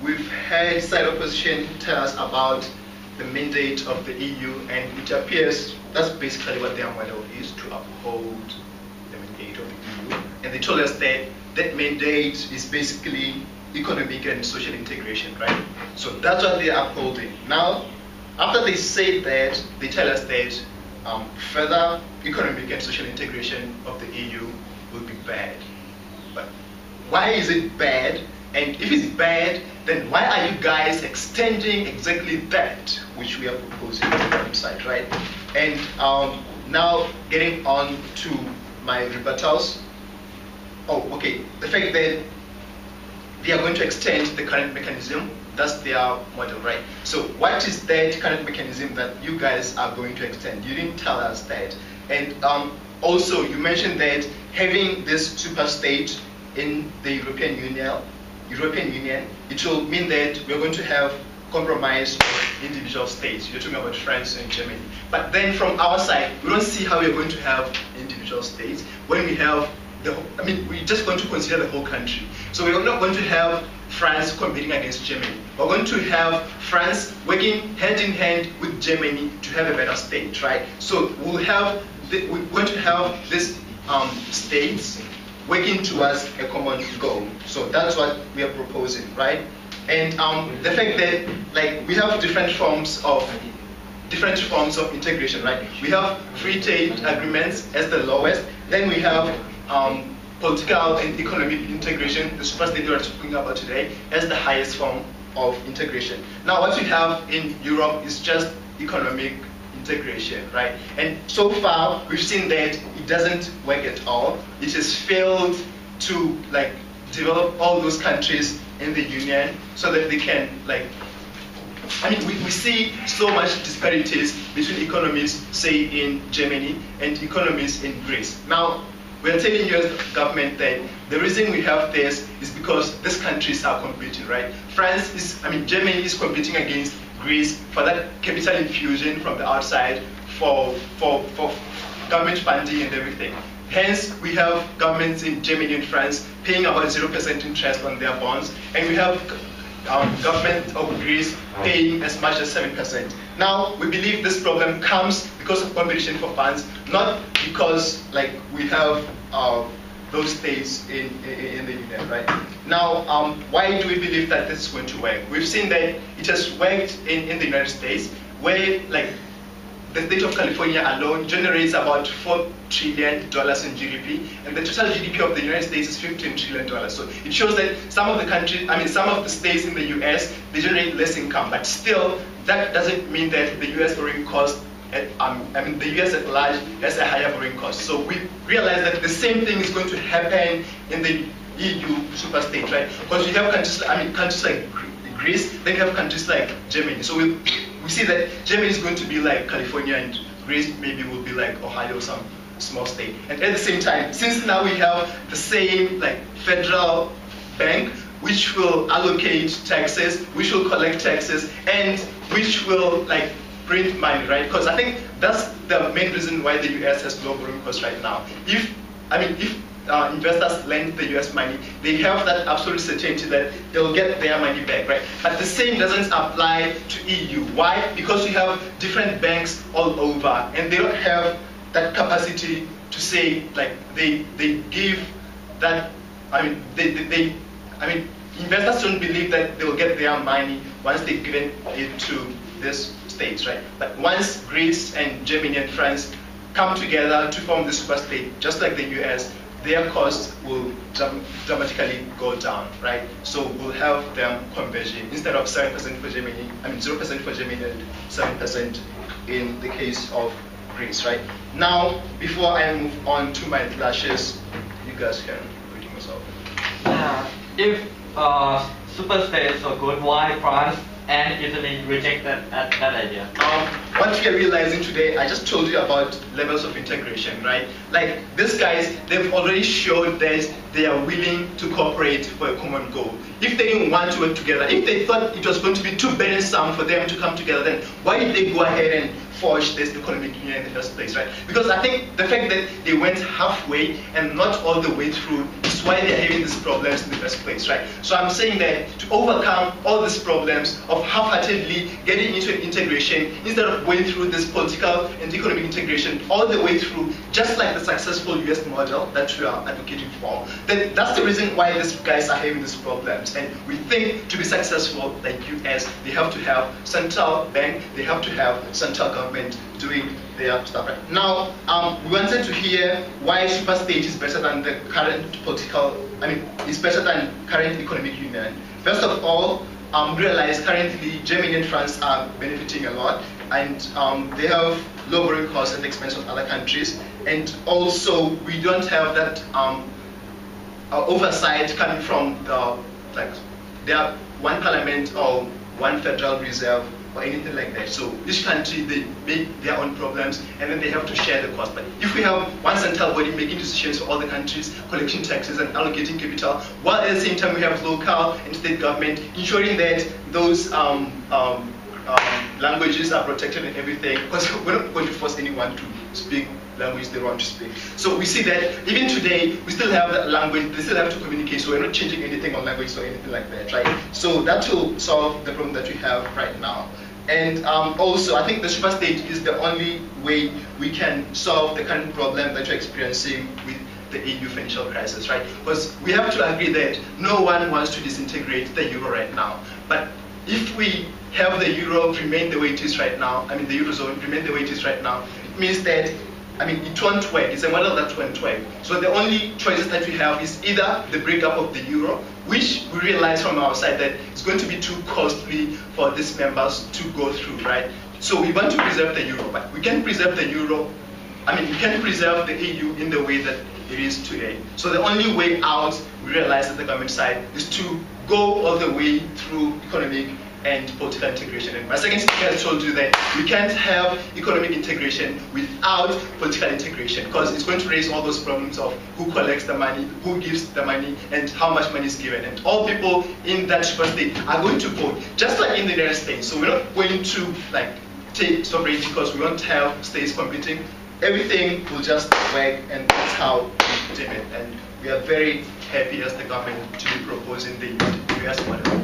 we've had side opposition tell us about the mandate of the EU, and it appears that's basically what their model is, to uphold the mandate of the EU. And they told us that that mandate is basically economic and social integration, right? So that's what they're upholding. Now, after they say that, they tell us that further economic and social integration of the EU will be bad. But why is it bad? And if it's bad, then why are you guys extending exactly that which we are proposing on the website, right? And now getting on to my rebuttals. Oh, okay. The fact that they are going to extend the current mechanism, that's their model, right? So what is that current mechanism that you guys are going to extend? You didn't tell us that. And also, you mentioned that having this super state in the European Union, it will mean that we're going to have compromise of individual states. You're talking about France and Germany. But then from our side, we don't see how we're going to have individual states when we have we're just going to consider the whole country. So we're not going to have France competing against Germany. We're going to have France working hand in hand with Germany to have a better state, right? So we're going to have these states working towards a common goal. So that's what we are proposing, right? And the fact that we have different forms of integration, right? We have free trade agreements as the lowest. Then we have political and economic integration, the super state we are talking about today, as the highest form of integration. Now, what we have in Europe is just economic integration, right? And so far, we've seen that it doesn't work at all. It has failed to develop all those countries in the union so that they can we see so much disparities between economies, say in Germany, and economies in Greece. Now, we are telling you as the government that the reason we have this is because these countries are competing, right? Germany is competing against Greece for that capital infusion from the outside, for government funding and everything. Hence, we have governments in Germany and France paying about 0% interest on their bonds, and we have government of Greece paying as much as 7%. Now, we believe this problem comes because of competition for funds, not because we have those states in the union, right? Now, why do we believe that this is going to work? We've seen that it has worked in the United States, where the state of California alone generates about $4 trillion in GDP, and the total GDP of the United States is $15 trillion. So it shows that some of the states in the US, they generate less income, but still, that doesn't mean that the US borrowing cost, the US at large has a higher borrowing cost. So we realize that the same thing is going to happen in the EU superstate, right? Because we have countries like Greece, then you have countries like Germany. So we see that Germany is going to be like California, and Greece maybe will be like Ohio or some small state. And at the same time, since now we have the same federal bank, which will allocate taxes, which will collect taxes, and which will print money, right? Because I think that's the main reason why the US has low borrowing costs right now. If investors lend the US money, they have that absolute certainty that they'll get their money back, right? But the same doesn't apply to EU. Why? Because we have different banks all over, and they don't have that capacity to say they give that. Investors don't believe that they'll get their money once they've given it to these states, right? But once Greece and Germany and France come together to form the super state, just like the US, their costs will dramatically go down, right? So we'll have them converging instead of 7% for Germany, 0% for Germany and 7% in the case of Greece, right? Now, before I move on to my flashes, you guys can read yourself. If super states are good, why France and Italy rejected that idea? what we are realizing today, I just told you about levels of integration, right? Like these guys, they've already showed that they are willing to cooperate for a common goal. If they didn't want to work together, if they thought it was going to be too burdensome for them to come together, then why did they go ahead and forge this economic union in the first place, right? Because I think the fact that they went halfway and not all the way through is why they're having these problems in the first place, right? So I'm saying that to overcome all these problems of half-heartedly getting into an integration instead of going through this political and economic integration all the way through, just like the successful US model that we are advocating for, then that's the reason why these guys are having these problems. And we think to be successful like US, they have to have central bank, they have to have central government doing their stuff. Right? Now, we wanted to hear why super state is better than the current is better than current economic union. First of all, realize currently Germany and France are benefiting a lot, and they have low borrowing costs at the expense of other countries, and also we don't have that oversight coming from there are one parliament or one federal reserve or anything like that. So each country, they make their own problems and then they have to share the cost. But if we have one central body making decisions for all the countries, collecting taxes and allocating capital, while at the same time we have local and state government ensuring that those languages are protected and everything, because we're not going to force anyone to speak language they want to speak. So we see that even today, we still have that language, they still have to communicate, so we're not changing anything on language or anything like that, right? So that will solve the problem that we have right now. And also, I think the super state is the only way we can solve the current problem that we're experiencing with the EU financial crisis, right? Because we have to agree that no one wants to disintegrate the euro right now. But if we have the euro remain the way it is right now, the eurozone remain the way it is right now, it means that it won't work. It's a model that won't work. So the only choices that we have is either the breakup of the euro, which we realize from our side that it's going to be too costly for these members to go through, right? So we want to preserve the euro, but we can preserve the euro, we can preserve the EU in the way that it is today. So the only way out, we realize at the government side, is to go all the way through economic and political integration. And my second speaker has told you that we can't have economic integration without political integration, because it's going to raise all those problems of who collects the money, who gives the money, and how much money is given. And all people in that super state are going to vote, just like in the United States. So we're not going to take sovereignty because we won't have states competing. Everything will just work, and that's how we do it. And we are very happy as the government to be proposing the US model.